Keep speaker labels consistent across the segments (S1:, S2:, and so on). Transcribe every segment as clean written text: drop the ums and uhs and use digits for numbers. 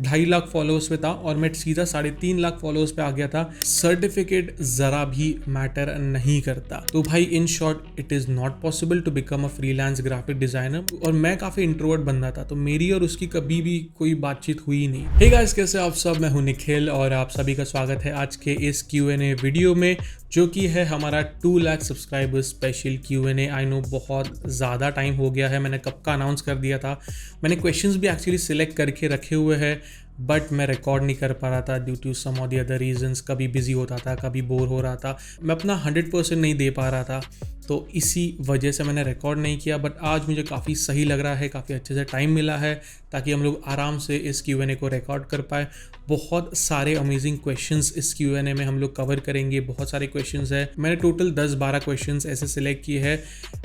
S1: 2.5 lakh followers पे था और मैं सीधा 3.5 लाख फॉलोअर्स पे आ गया था। सर्टिफिकेट ज़रा भी मैटर नहीं करता। तो भाई in short it is not possible to become a freelance graphic designer. और मैं काफ़ी इंट्रोवर्ट बंदा था, तो मेरी और उसकी कभी भी कोई बातचीत हुई नहीं। हे गाइस, कैसे आप सब? मैं हूं निखिल और आप सभी का स्वागत है आज के इस Q&A वीडियो में, जो कि है हमारा 2 lakh subscribers special Q&A। I know बहुत ज़्यादा टाइम हो गया है, मैंने कब का अनाउंस कर दिया था। मैंने क्वेश्चंस भी एक्चुअली सिलेक्ट करके रखे हुए हैं, बट मैं रिकॉर्ड नहीं कर पा रहा था due to some of the other reasons. कभी बिजी होता था, कभी बोर हो रहा था, मैं अपना 100% नहीं दे पा रहा था, तो इसी वजह से मैंने रिकॉर्ड नहीं किया। बट आज मुझे काफ़ी सही लग रहा है, काफ़ी अच्छे से टाइम मिला है ताकि हम लोग आराम से इस Q&A को रिकॉर्ड कर पाए। बहुत सारे अमेजिंग क्वेश्चंस इस Q&A में हम लोग कवर करेंगे। बहुत सारे क्वेश्चंस है, मैंने टोटल 10-12 क्वेश्चंस ऐसे सिलेक्ट किए हैं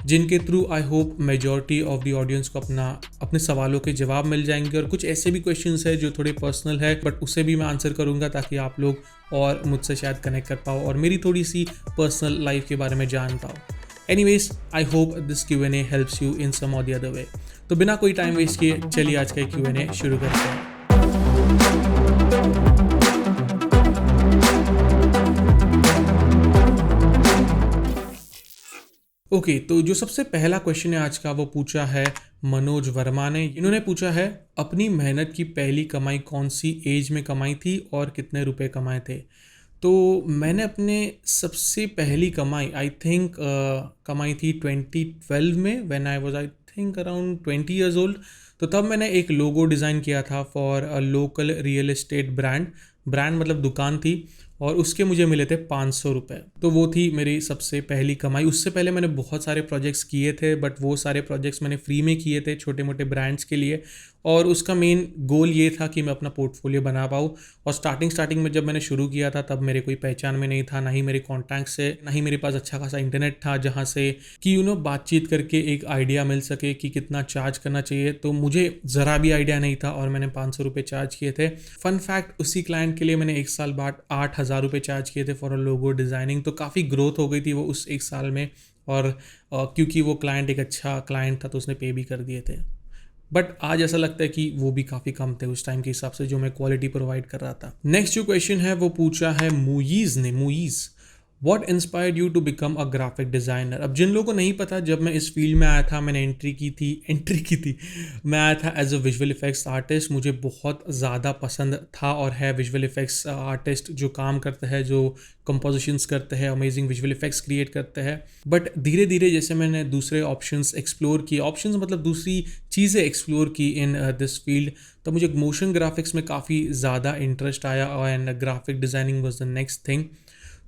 S1: जिनके through I hope majority of the audience को अपने सवालों के जवाब मिल जाएंगे। और कुछ ऐसे भी क्वेश्चंस है जो थोड़े पर्सनल है, बट उसे भी मैं आंसर करूंगा ताकि आप लोग और मुझसे शायद कनेक्ट कर पाओ और मेरी थोड़ी सी पर्सनल लाइफ के बारे में जान पाओ। Anyways, I hope this Q&A helps you in some or the other way. तो बिना कोई टाइम वेस्ट किए चलिए आज का Q&A शुरू करते हैं। ओके, तो जो सबसे पहला क्वेश्चन है आज का, वो पूछा है मनोज वर्मा ने। इन्होंने पूछा है अपनी मेहनत की पहली कमाई कौन सी एज में कमाई थी और कितने रुपए कमाए थे। तो मैंने अपने सबसे पहली कमाई आई थिंक कमाई थी 2012 में, when I was I think around 20 years old. तो तब मैंने एक लोगो डिज़ाइन किया था for a local real estate brand मतलब दुकान थी, और उसके मुझे मिले थे 500 रुपये। तो वो थी मेरी सबसे पहली कमाई। उससे पहले मैंने बहुत सारे प्रोजेक्ट्स किए थे, बट वो सारे प्रोजेक्ट्स मैंने फ्री में किए थे छोटे मोटे ब्रांड्स के लिए, और उसका मेन गोल ये था कि मैं अपना पोर्टफोलियो बना पाऊँ। और स्टार्टिंग में जब मैंने शुरू किया था तब मेरे कोई पहचान में नहीं था, ना ही मेरे कॉन्टैक्ट से, ना ही मेरे पास अच्छा खासा इंटरनेट था जहाँ से कि बातचीत करके एक आइडिया मिल सके कि कितना चार्ज करना चाहिए। तो मुझे ज़रा भी आइडिया नहीं था और मैंने 500 रुपये चार्ज किए थे। फन फैक्ट, उसी क्लाइंट के लिए मैंने 1 साल बाद 8,000 रुपये चार्ज किए थे फॉर अ लोगो डिज़ाइनिंग। तो काफ़ी ग्रोथ हो गई थी वो उस 1 साल में, और क्योंकि वो क्लाइंट एक अच्छा क्लाइंट था तो उसने पे भी कर दिए थे। बट आज ऐसा लगता है कि वो भी काफ़ी कम थे उस टाइम के हिसाब से जो मैं क्वालिटी प्रोवाइड कर रहा था। नेक्स्ट जो क्वेश्चन है वो पूछा है Moiz. What inspired you to become a graphic designer? अब जिन लोगों को नहीं पता, जब मैं इस फील्ड में आया था, मैंने एंट्री की थी, मैं आया था as a visual effects artist. मुझे बहुत ज़्यादा पसंद था और है विजुअल इफेक्ट्स आर्टिस्ट जो काम करते हैं, जो कंपोजिशंस करते हैं, अमेजिंग विजुअल इफेक्ट्स क्रिएट करते हैं। बट धीरे धीरे जैसे मैंने दूसरे ऑप्शंस एक्सप्लोर किए, ऑप्शंस मतलब दूसरी चीज़ें एक्सप्लोर की इन दिस फील्ड, तो मुझे मोशन ग्राफिक्स में काफ़ी ज़्यादा इंटरेस्ट आया and graphic designing was the next thing.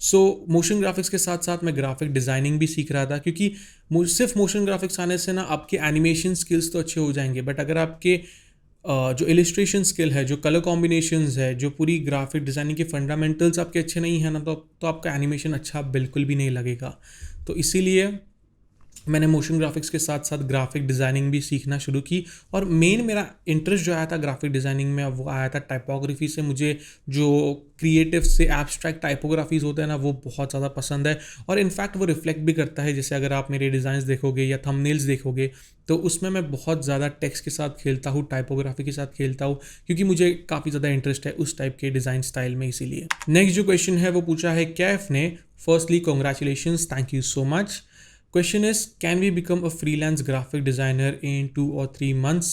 S1: So motion graphics के साथ साथ मैं ग्राफिक डिज़ाइनिंग भी सीख रहा था, क्योंकि सिर्फ मोशन ग्राफिक्स आने से ना आपके एनिमेशन स्किल्स तो अच्छे हो जाएंगे, बट अगर आपके जो इलिस्ट्रेशन स्किल है, जो कलर कॉम्बिनेशंस है, जो पूरी ग्राफिक डिज़ाइनिंग के फंडामेंटल्स आपके अच्छे नहीं है ना, तो आपका एनिमेशन अच्छा बिल्कुल भी नहीं लगेगा। तो इसीलिए मैंने मोशन ग्राफिक्स के साथ साथ ग्राफिक डिज़ाइनिंग भी सीखना शुरू की। और मेन मेरा इंटरेस्ट जो आया था ग्राफिक डिज़ाइनिंग में, वो आया था टाइपोग्राफी से। मुझे जो क्रिएटिव से एब्स्ट्रैक्ट टाइपोग्राफीज होते हैं ना, वो बहुत ज़्यादा पसंद है, और इनफैक्ट वो रिफ्लेक्ट भी करता है। जैसे अगर आप मेरे डिज़ाइंस देखोगे या थंबनेल्स देखोगे, तो उसमें मैं बहुत ज़्यादा टेक्स्ट के साथ खेलता हूँ, टाइपोग्राफी के साथ खेलता हूँ, क्योंकि मुझे काफ़ी ज़्यादा इंटरेस्ट है उस टाइप के डिज़ाइन स्टाइल में। इसीलिए नेक्स्ट जो क्वेश्चन है वो पूछा है कैफ ने। Firstly congratulations, thank you so much. Question is, can we become a freelance graphic designer in 2 or 3 months?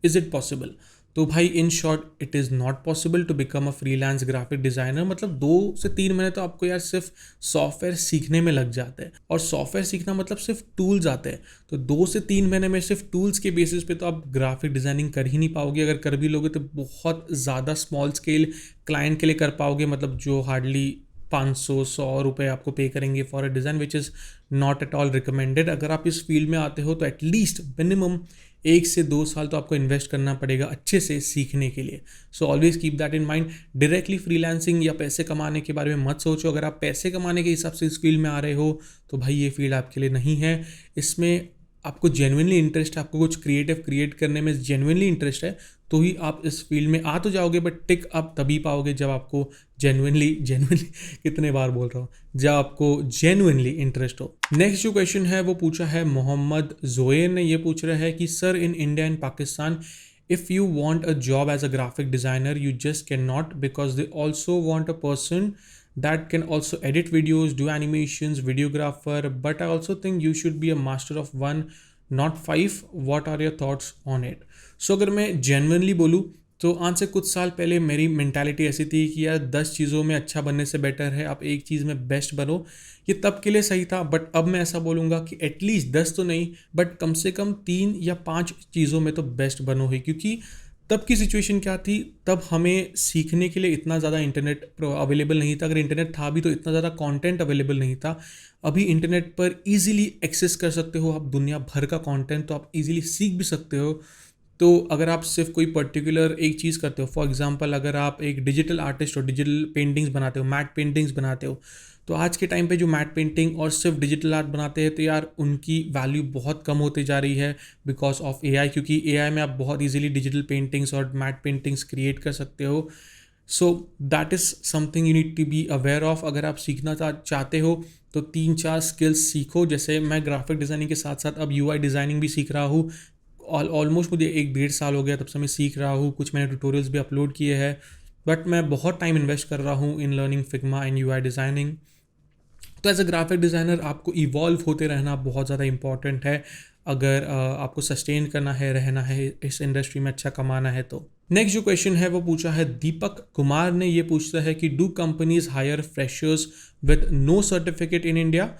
S1: Is it possible? तो भाई in short it is not possible to become a freelance graphic designer. मतलब 2 से 3 महीने तो आपको यार सिर्फ software सीखने में लग जाते हैं, और सॉफ्टवेयर सीखना मतलब सिर्फ टूल्स आते हैं। तो 2 से 3 महीने में सिर्फ टूल्स के बेसिस पे तो आप ग्राफिक डिज़ाइनिंग कर ही नहीं पाओगे। अगर कर भी लोगे तो बहुत ज़्यादा स्मॉल स्केल क्लाइंट के लिए कर पाओगे, मतलब जो हार्डली 500-100 रुपये आपको पे करेंगे for a design, which is not at all recommended. अगर आप इस फील्ड में आते हो तो एटलीस्ट मिनिमम 1 से 2 साल तो आपको इन्वेस्ट करना पड़ेगा अच्छे से सीखने के लिए। So always keep that in mind. Directly freelancing या पैसे कमाने के बारे में मत सोचो। अगर आप पैसे कमाने के हिसाब से इस फील्ड में आ रहे हो तो भाई ये फील्ड आपके लिए नहीं है। इसमें आपको जेन्युइनली इंटरेस्ट है, आपको कुछ क्रिएटिव क्रिएट करने में जेन्युइनली इंटरेस्ट है, तो ही आप इस फील्ड में आ तो जाओगे, बट टिक आप तभी पाओगे जब आपको जेन्युइनली कितने बार बोल रहा हूँ, जब आपको जेन्युइनली इंटरेस्ट हो। नेक्स्ट जो क्वेश्चन है वो पूछा है मोहम्मद जोएर ने। ये पूछ रहा है कि sir in India and Pakistan if you want a job as a graphic designer, you just cannot, because they also want a person that can also edit videos, do animations, videographer. But I also think you should be a master of one, not five. What are your thoughts on it? So अगर मैं genuinely बोलूँ तो आज से कुछ साल पहले मेरी मेंटालिटी ऐसी थी कि यार 10 चीज़ों में अच्छा बनने से बेटर है आप एक चीज़ में बेस्ट बनो। ये तब के लिए सही था, बट अब मैं ऐसा बोलूँगा कि एटलीस्ट 10 तो नहीं, बट कम से कम 3 या 5 चीज़ों में तो बेस्ट बनो ही। क्योंकि तब की सिचुएशन क्या थी, तब हमें सीखने के लिए इतना ज़्यादा इंटरनेट अवेलेबल नहीं था। अगर इंटरनेट था भी तो इतना ज़्यादा कंटेंट अवेलेबल नहीं था। अभी इंटरनेट पर इजीली एक्सेस कर सकते हो आप दुनिया भर का कंटेंट, तो आप इजीली सीख भी सकते हो। तो अगर आप सिर्फ कोई पर्टिकुलर एक चीज़ करते हो, फॉर एग्जांपल अगर आप एक डिजिटल आर्टिस्ट हो, डिजिटल पेंटिंग्स बनाते हो, मैट पेंटिंग्स बनाते हो, तो आज के टाइम पे जो मैट पेंटिंग और सिर्फ डिजिटल आर्ट बनाते हैं, तो यार उनकी वैल्यू बहुत कम होती जा रही है बिकॉज ऑफ एआई। क्योंकि एआई में आप बहुत इजीली डिजिटल पेंटिंग्स और मैट पेंटिंग्स क्रिएट कर सकते हो। So that is something you need to be aware of. अगर आप सीखना चाहते हो तो 3-4 स्किल्स सीखो। जैसे मैं ग्राफिक डिज़ाइनिंग के साथ साथ अब यूआई डिज़ाइनिंग भी सीख रहा हूँ। ऑलमोस्ट मुझे 1-1.5 साल हो गया तब से मैं सीख रहा हूँ। कुछ मैंने ट्यूटोरियल्स भी अपलोड किए हैं, बट मैं बहुत टाइम इन्वेस्ट कर रहा हूँ in learning Figma and UI designing. तो एज अ ग्राफिक डिज़ाइनर आपको इवॉल्व होते रहना बहुत ज़्यादा इंपॉर्टेंट है अगर आपको सस्टेन करना है, रहना है इस इंडस्ट्री में, अच्छा कमाना है तो। नेक्स्ट जो क्वेश्चन है वो पूछा है दीपक कुमार ने। ये पूछता है कि do companies hire freshers with no certificate in India?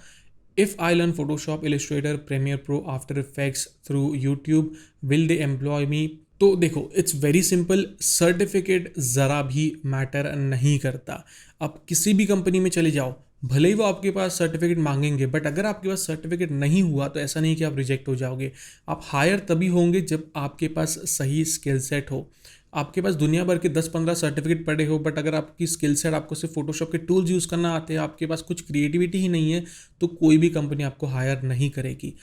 S1: If I learn Photoshop, Illustrator, Premiere Pro, After Effects through YouTube, will they employ me? तो देखो, इट्स वेरी सिंपल। सर्टिफिकेट ज़रा भी मैटर नहीं करता। आप किसी भी कंपनी में चले जाओ, भले ही वो आपके पास सर्टिफिकेट मांगेंगे, बट अगर आपके पास सर्टिफिकेट नहीं हुआ तो ऐसा नहीं कि आप रिजेक्ट हो जाओगे। आप हायर तभी होंगे जब आपके पास सही स्किल सेट हो। आपके पास दुनिया भर के 10-15 सर्टिफिकेट पड़े हो, बट अगर आपकी स्किल सेट, आपको सिर्फ फोटोशॉप के टूल्स यूज़ करना आते हैं, आपके पास कुछ क्रिएटिविटी ही नहीं है, तो कोई भी कंपनी आपको हायर नहीं करेगी।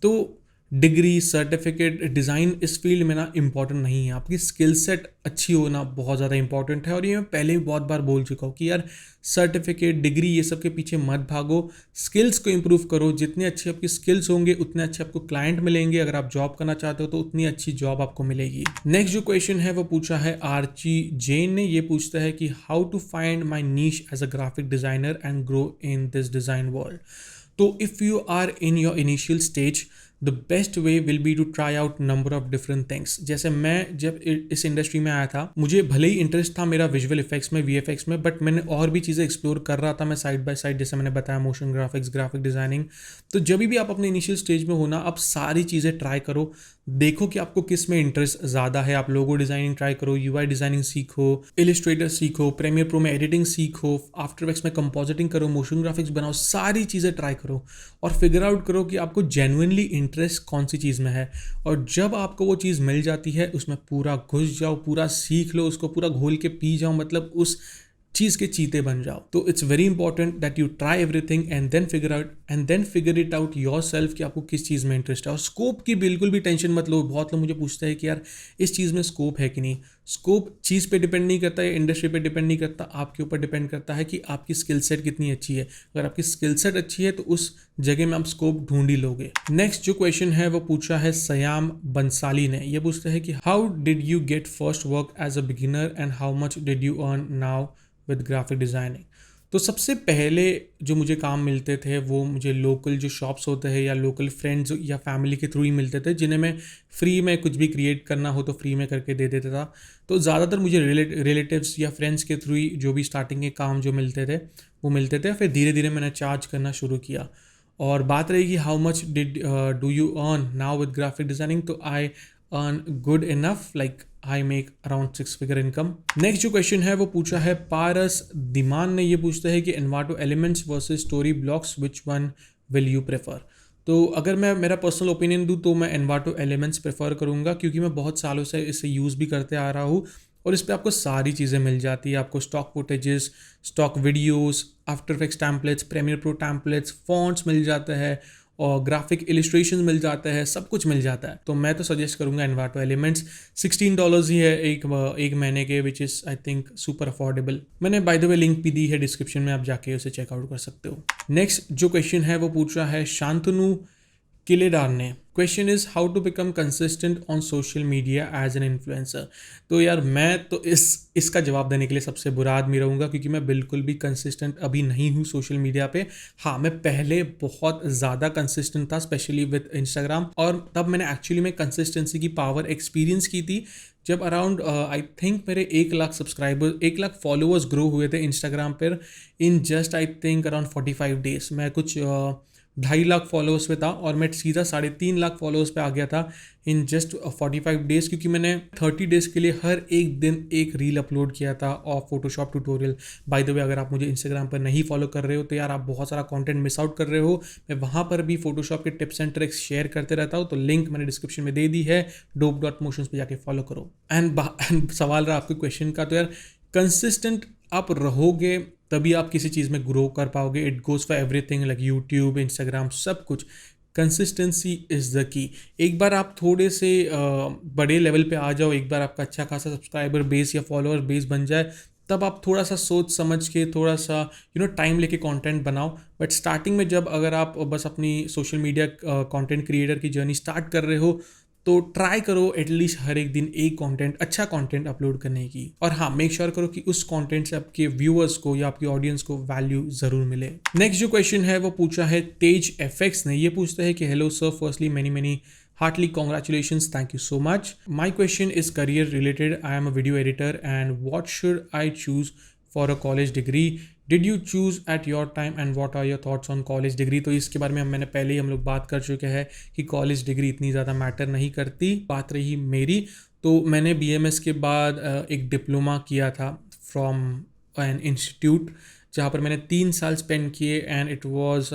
S1: तो डिग्री, सर्टिफिकेट, डिज़ाइन इस फील्ड में ना इंपॉर्टेंट नहीं है। आपकी स्किल सेट अच्छी होना बहुत ज़्यादा इंपॉर्टेंट है। और ये मैं पहले भी बहुत बार बोल चुका हूँ कि यार सर्टिफिकेट, डिग्री, ये सब के पीछे मत भागो। स्किल्स को इम्प्रूव करो। जितने अच्छे आपकी स्किल्स होंगे उतने अच्छे आपको क्लाइंट मिलेंगे। अगर आप जॉब करना चाहते हो तो उतनी अच्छी जॉब आपको मिलेगी। नेक्स्ट जो क्वेश्चन है वो पूछा है आर्ची जैन ने। ये पूछता है कि how to find my niche as a graphic designer and grow in this design world. तो if you are in your initial stage, the best way will be to try out number of different things. जैसे मैं जब इस industry में आया था, मुझे भले ही इंटरेस्ट था मेरा विजुअल इफेक्ट्स में, वीएफएक्स में, बट मैंने और भी चीज़ें एक्सप्लोर कर रहा था मैं साइड बाय साइड। जैसे मैंने बताया मोशन ग्राफिक्स, ग्राफिक डिज़ाइनिंग। तो जब भी आप अपने इनिशियल स्टेज में हो ना, आप सारी चीज़ें ट्राई करो। देखो कि आपको किस में इंटरेस्ट ज़्यादा है। आप लोगो डिज़ाइनिंग ट्राई करो, यूआई डिज़ाइनिंग सीखो, इलिस्ट्रेटर सीखो, प्रीमियर प्रो में एडिटिंग सीखो, आफ्टर इफेक्ट्स में कंपोजिटिंग करो, मोशन ग्राफिक्स बनाओ। सारी चीज़ें ट्राई करो और फिगर आउट करो कि आपको जेन्युइनली इंटरेस्ट कौन सी चीज़ में है। और जब आपको वो चीज़ मिल जाती है, उसमें पूरा घुस जाओ, पूरा सीख लो, उसको पूरा घोल के पी जाओ, मतलब उस चीज़ के चीते बन जाओ। तो it's very important that you try everything and then figure it out yourself कि आपको किस चीज़ में इंटरेस्ट है। और स्कोप की बिल्कुल भी टेंशन मत लो। बहुत लोग मुझे पूछते हैं कि यार इस चीज़ में स्कोप है कि नहीं। स्कोप चीज़ पे डिपेंड नहीं करता है, इंडस्ट्री पे डिपेंड नहीं करता, आपके ऊपर डिपेंड करता है कि आपकी स्किल सेट कितनी अच्छी है। अगर आपकी स्किल सेट अच्छी है तो उस जगह में आप स्कोप ढूंढ ही लोगे। नेक्स्ट जो क्वेश्चन है वो पूछा है सयाम बंसाली ने। ये पूछता है कि how did you get first work as a beginner and how much did you earn now with graphic designing. तो सबसे पहले जो मुझे काम मिलते थे वो मुझे लोकल जो शॉप्स होते हैं या लोकल फ्रेंड्स या फैमिली के थ्रू ही मिलते थे, जिन्हें मैं फ्री में कुछ भी क्रिएट करना हो तो फ्री में करके दे देता था। तो ज़्यादातर मुझे रिलेटिव्स या फ्रेंड्स के थ्रू ही जो भी स्टार्टिंग के काम जो मिलते थे वो मिलते थे। फिर धीरे धीरे मैंने चार्ज करना शुरू किया। और बात रहेगी how much do you earn now with graphic designing, तो I earn good enough, like I make around 6 figure income. Next जो क्वेश्चन है वो पूछा है पारस दिमान ने। ये पूछता है कि Envato elements versus story blocks, which one will you prefer. तो अगर मैं मेरा पर्सनल ओपिनियन दूँ तो मैं एनवाटो एलिमेंट्स प्रेफर करूँगा, क्योंकि मैं बहुत सालों से इसे यूज़ भी करते आ रहा हूँ और इस पर आपको सारी चीज़ें मिल जाती है। आपको stock footages, stock videos, after effects templates, premiere pro templates, fonts मिल जाते हैं और ग्राफिक इलिस्ट्रेशन मिल जाता है, सब कुछ मिल जाता है। तो मैं तो सजेस्ट करूंगा एनवाटो एलिमेंट्स। $16 ही है एक महीने के, which is I think super affordable. मैंने बाय द वे लिंक भी दी है डिस्क्रिप्शन में, आप जाके उसे चेकआउट कर सकते हो। नेक्स्ट जो क्वेश्चन है वो पूछ रहा है शांतनु किलेदार ने। Question is how to become consistent on social media as an influencer. तो यार मैं तो इसका जवाब देने के लिए सबसे बुरा आदमी रहूँगा, क्योंकि मैं बिल्कुल भी कंसिस्टेंट अभी नहीं हूँ सोशल मीडिया पे। हाँ, मैं पहले बहुत ज़्यादा कंसिस्टेंट था, स्पेशली विद इंस्टाग्राम, और तब मैंने एक्चुअली में कंसिस्टेंसी की पावर एक्सपीरियंस की थी जब अराउंड आई थिंक मेरे 1 lakh subscriber 1 lakh followers grow हुए थे इंस्टाग्राम पर in just I think around 45 days. मैं कुछ 2.5 लाख फॉलोअर्स पे था और मैं सीधा 3.5 लाख फॉलोअर्स पे आ गया था इन जस्ट 45 डेज़, क्योंकि मैंने 30 डेज़ के लिए हर एक दिन एक रील अपलोड किया था और Photoshop tutorial. By the way, अगर आप मुझे इंस्टाग्राम पर नहीं फॉलो कर रहे हो तो यार आप बहुत सारा कंटेंट मिस आउट कर रहे हो। मैं वहाँ पर भी फोटोशॉप के टिप्स एंड ट्रिक्स शेयर करते रहता हूँ, तो लिंक मैंने डिस्क्रिप्शन में दे दी है, dope.motions पे जाके फॉलो करो। एंड सवाल रहा आपके क्वेश्चन का, तो यार कंसिस्टेंट आप रहोगे तभी आप किसी चीज़ में ग्रो कर पाओगे। It goes for everything, like YouTube, Instagram, सब कुछ। Consistency is the key. एक बार आप थोड़े से बड़े लेवल पे आ जाओ, एक बार आपका अच्छा खासा सब्सक्राइबर बेस या फॉलोअर बेस बन जाए, तब आप थोड़ा सा सोच समझ के, थोड़ा सा टाइम लेके कंटेंट बनाओ। बट स्टार्टिंग में जब अगर आप बस अपनी सोशल मीडिया कंटेंट क्रिएटर की जर्नी स्टार्ट कर रहे हो, तो ट्राई करो एटलीस्ट हर एक दिन एक कंटेंट, अच्छा कंटेंट अपलोड करने की। और हाँ, मेक श्योर करो कि उस कंटेंट से आपके व्यूअर्स को या आपकी ऑडियंस को वैल्यू जरूर मिले। नेक्स्ट जो क्वेश्चन है वो पूछा है तेज एफएक्स ने। ये पूछते हैं कि hello sir, firstly many many heartily congratulations, thank you so much. My question is career related. I am a video editor and what should I choose for a college degree? Did you choose at your time and what are your thoughts on college degree? तो इसके बारे में मैंने पहले ही हम लोग बात कर चुके हैं कि कॉलेज डिग्री इतनी ज़्यादा मैटर नहीं करती। बात रही मेरी, तो मैंने BMS के बाद एक डिप्लोमा किया था फ्रॉम एन इंस्टीट्यूट, जहाँ पर मैंने 3 साल स्पेंड किए and it was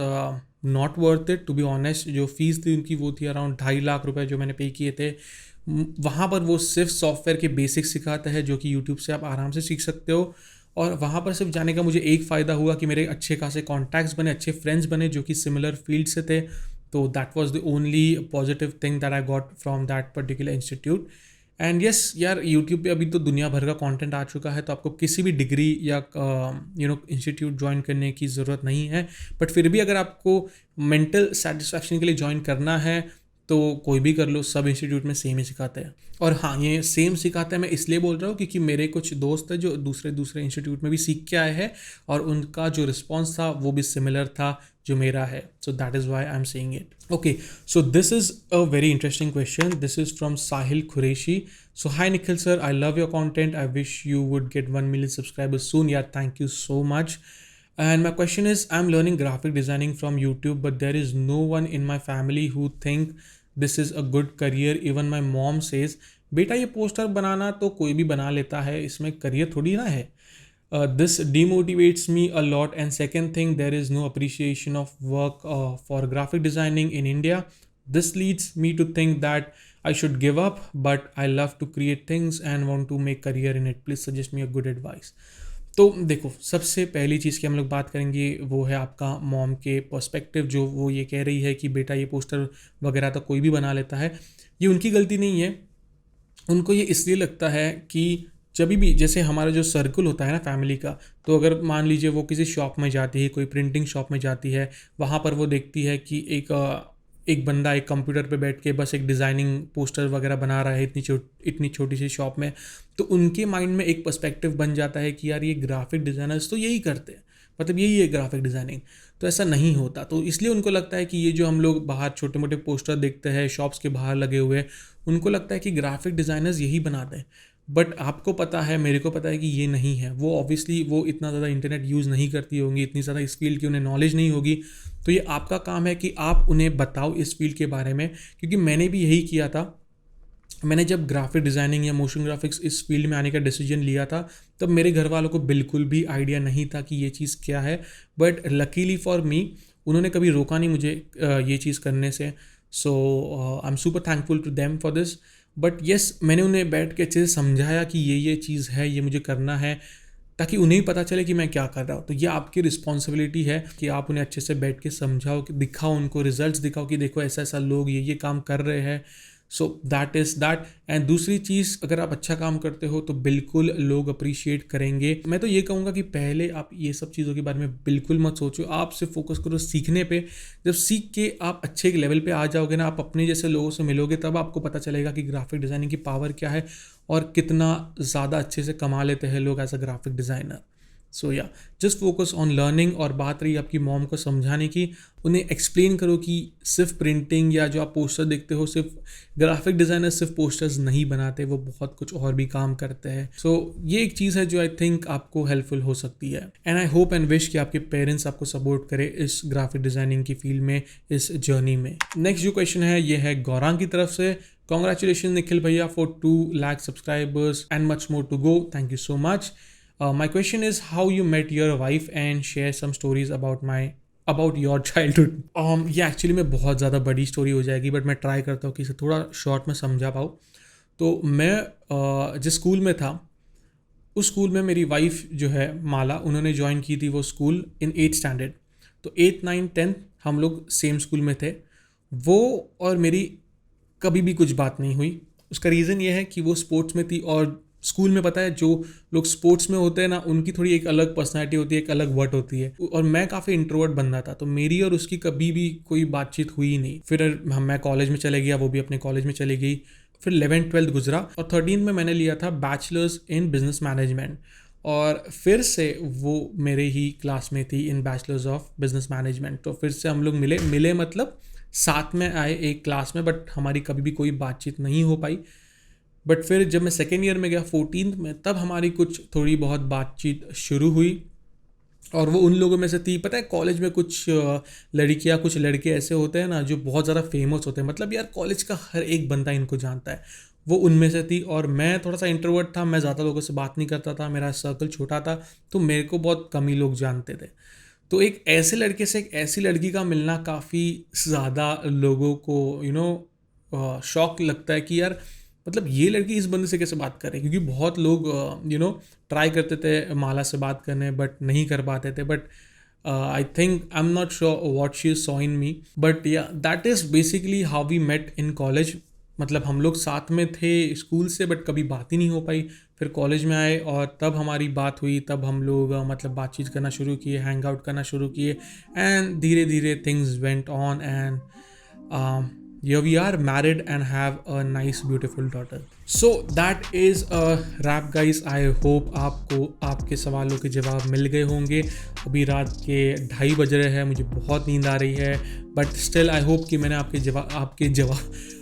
S1: not worth it to be honest. जो फीस थी उनकी वो थी अराउंड 2.5 लाख रुपए जो मैंने पे किए थे। वहाँ पर वो सिर्फ सॉफ्टवेयर के बेसिक्स सिखाता है जो कि यूट्यूब से आप आराम से सीख सकते हो। और वहाँ पर सिर्फ जाने का मुझे एक फ़ायदा हुआ कि मेरे अच्छे खासे कॉन्टैक्ट्स बने, अच्छे फ्रेंड्स बने जो कि सिमिलर फील्ड से थे। तो that was the only positive thing that I got from that particular institute. And yes यार, यूट्यूब पे अभी तो दुनिया भर का कंटेंट आ चुका है, तो आपको किसी भी डिग्री या इंस्टीट्यूट ज्वाइन करने की ज़रूरत नहीं है। बट फिर भी अगर आपको मेंटल सेटिस्फैक्शन के लिए ज्वाइन करना है तो कोई भी कर लो, सब इंस्टीट्यूट में सेम ही सिखाते हैं। और हाँ, ये सेम सिखाते हैं मैं इसलिए बोल रहा हूँ क्योंकि मेरे कुछ दोस्त हैं जो दूसरे इंस्टीट्यूट में भी सीख के आए हैं और उनका जो रिस्पॉन्स था वो भी सिमिलर था जो मेरा है। सो that is why I am saying it. Okay, so this is a very interesting question. This is from Sahil Qureshi. So hi Nikhil sir, I love your content. I wish you would get 1 million subscribers soon. Yeah, thank you so much. And my question is, I'm learning graphic designing from YouTube, but there is no one in my family who think this is a good career. Even my mom says, बेटा ये poster बनाना तो कोई भी बना लेता है, इसमें career थोड़ी ना है। This demotivates me a lot. And second thing, there is no appreciation of work for graphic designing in India. This leads me to think that I should give up, but I love to create things and want to make career in it. Please suggest me a good advice. तो देखो, सबसे पहली चीज़ की हम लोग बात करेंगे वो है आपका मॉम के पर्सपेक्टिव, जो वो ये कह रही है कि बेटा ये पोस्टर वगैरह तो कोई भी बना लेता है। ये उनकी गलती नहीं है, उनको ये इसलिए लगता है कि जब भी जैसे हमारा जो सर्कल होता है ना फैमिली का, तो अगर मान लीजिए वो किसी शॉप में जाती है, कोई प्रिंटिंग शॉप में जाती है, वहाँ पर वो देखती है कि एक बंदा एक कंप्यूटर पे बैठ के बस एक डिज़ाइनिंग पोस्टर वगैरह बना रहा है इतनी छोटी सी शॉप में, तो उनके माइंड में एक पर्सपेक्टिव बन जाता है कि यार ये ग्राफिक डिज़ाइनर्स तो यही करते हैं, मतलब यही है ग्राफिक डिज़ाइनिंग। तो ऐसा नहीं होता। तो इसलिए उनको लगता है कि ये जो हम लोग बाहर छोटे मोटे पोस्टर देखते हैं शॉप्स के बाहर लगे हुए, उनको लगता है कि ग्राफिक डिज़ाइनर्स यही बनाते हैं। बट आपको पता है, मेरे को पता है कि ये नहीं है। वो ऑब्वियसली वो इतना ज़्यादा इंटरनेट यूज़ नहीं करती होंगी, इतनी ज़्यादा इस फील्ड की उन्हें नॉलेज नहीं होगी। तो ये आपका काम है कि आप उन्हें बताओ इस फील्ड के बारे में, क्योंकि मैंने भी यही किया था। मैंने जब ग्राफिक डिज़ाइनिंग या मोशन ग्राफिक्स इस फील्ड में आने का डिसीजन लिया था, तब मेरे घर वालों को बिल्कुल भी आइडिया नहीं था कि ये चीज़ क्या है। बट लकीली फॉर मी, उन्होंने कभी रोका नहीं मुझे ये चीज़ करने से। So I am super thankful to them for this. But yes, मैंने उन्हें बैठ के अच्छे से समझाया कि ये चीज़ है, ये मुझे करना है, ताकि उन्हें भी पता चले कि मैं क्या कर रहा हूँ। तो ये आपकी रिस्पॉन्सिबिलिटी है कि आप उन्हें अच्छे से बैठ के समझाओ, कि दिखाओ उनको रिजल्ट्स दिखाओ कि देखो ऐसा ऐसा लोग ये काम कर रहे हैं। सो दैट इज़ दैट। एंड दूसरी चीज़, अगर आप अच्छा काम करते हो तो बिल्कुल लोग अप्रिशिएट करेंगे। मैं तो ये कहूँगा कि पहले आप ये सब चीज़ों के बारे में बिल्कुल मत सोचो, आप सिर्फ फोकस करो सीखने पे। जब सीख के आप अच्छे लेवल पे आ जाओगे ना, आप अपने जैसे लोगों से मिलोगे, तब आपको पता चलेगा कि ग्राफिक डिज़ाइनिंग की पावर क्या है और कितना ज़्यादा अच्छे से कमा लेते हैं लोग एज अ ग्राफिक डिज़ाइनर। सो या जस्ट फोकस ऑन लर्निंग। और बात रही आपकी मॉम को समझाने की, उन्हें एक्सप्लेन करो कि सिर्फ प्रिंटिंग या जो आप पोस्टर देखते हो, सिर्फ ग्राफिक डिज़ाइनर सिर्फ पोस्टर्स नहीं बनाते, वो बहुत कुछ और भी काम करते हैं। सो ये एक चीज़ है जो आई थिंक आपको हेल्पफुल हो सकती है। And I hope and wish कि आपके पेरेंट्स आपको सपोर्ट करें इस ग्राफिक डिज़ाइनिंग की फील्ड में, इस जर्नी में। नेक्स्ट जो क्वेश्चन है ये है गौरांग की तरफ से। कॉन्ग्रेचुलेशन निखिल भैया for 2 lakh subscribers and much more to go. Thank you so much. My question is how you met your wife and share some stories about your childhood. ये एक्चुअली में बहुत ज़्यादा बड़ी स्टोरी हो जाएगी, बट मैं ट्राई करता हूँ कि इसे थोड़ा शॉर्ट में समझा पाऊँ। तो मैं जिस स्कूल में था, उस स्कूल में मेरी वाइफ जो है माला, उन्होंने ज्वाइन की थी वो स्कूल इन 8th स्टैंडर्ड। तो 8th 9th 10th हम लोग सेम स्कूल में थे। वो और मेरी कभी भी कुछ बात नहीं हुई। उसका रीज़न ये है कि वो स्पोर्ट्स में थी, और स्कूल में पता है जो लोग स्पोर्ट्स में होते हैं ना, उनकी थोड़ी एक अलग पर्सनैलिटी होती है, एक अलग वट होती है। और मैं काफ़ी इंट्रोवर्ट बंदा था, तो मेरी और उसकी कभी भी कोई बातचीत हुई नहीं। फिर मैं कॉलेज में चले गया, वो भी अपने कॉलेज में चली गई। फिर 11th 12th गुजरा, और 13th में मैंने लिया था बैचलर्स इन बिजनेस मैनेजमेंट, और फिर से वो मेरे ही क्लास में थी इन बैचलर्स ऑफ बिजनेस मैनेजमेंट। तो फिर से हम लोग मिले मतलब साथ में आए एक क्लास में, बट हमारी कभी भी कोई बातचीत नहीं हो पाई। बट फिर जब मैं सेकेंड ईयर में गया 14th में, तब हमारी कुछ थोड़ी बहुत बातचीत शुरू हुई। और वो उन लोगों में से थी, पता है कॉलेज में कुछ लड़कियां कुछ लड़के ऐसे होते हैं ना जो बहुत ज़्यादा फेमस होते हैं, मतलब यार कॉलेज का हर एक बंदा इनको जानता है। वो उनमें से थी, और मैं थोड़ा सा इंट्रोवर्ट था, मैं ज़्यादा लोगों से बात नहीं करता था, मेरा सर्कल छोटा था, तो मेरे को बहुत कम ही लोग जानते थे। तो एक ऐसे लड़के से एक ऐसी लड़की का मिलना काफ़ी ज़्यादा लोगों को शौक लगता है कि यार मतलब ये लड़की इस बंदे से कैसे बात करे, क्योंकि बहुत लोग ट्राई करते थे माला से बात करने, बट नहीं कर पाते थे। But I think I am not sure what she saw in me, but yeah that is basically how we met in college. मतलब हम लोग साथ में थे स्कूल से, बट कभी बात ही नहीं हो पाई। फिर कॉलेज में आए और तब हमारी बात हुई, तब हम लोग मतलब बातचीत करना शुरू किए, हैंग आउट करना शुरू किए, एंड धीरे धीरे things went on, and here we are married and have a nice beautiful daughter. So that is a wrap guys. I hope आपको आपके सवालों के जवाब मिल गए होंगे। अभी रात के 2:30 बज रहे हैं, मुझे बहुत नींद आ रही है, बट स्टिल आई होप कि मैंने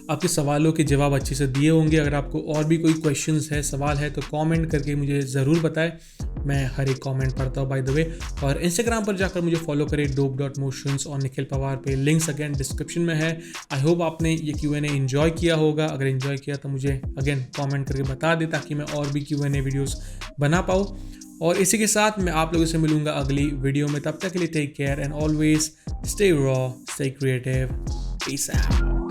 S1: आपके सवालों के जवाब अच्छे से दिए होंगे। अगर आपको और भी कोई क्वेश्चंस है, सवाल है, तो कमेंट करके मुझे ज़रूर बताएं। मैं हर एक कमेंट पढ़ता हूँ बाय द वे। और इंस्टाग्राम पर जाकर मुझे फॉलो करें dope.motions और निखिल पवार पे, लिंक्स अगेन डिस्क्रिप्शन में है। आई होप आपने ये Q&A एंजॉय किया होगा। अगर एंजॉय किया तो मुझे अगेन कमेंट करके बता दें, ताकि मैं और भी Q&A वीडियोस बना पाऊँ। और इसी के साथ मैं आप लोगों से मिलूंगा अगली वीडियो में। तब तक के लिए take care and always stay raw, stay creative, peace out.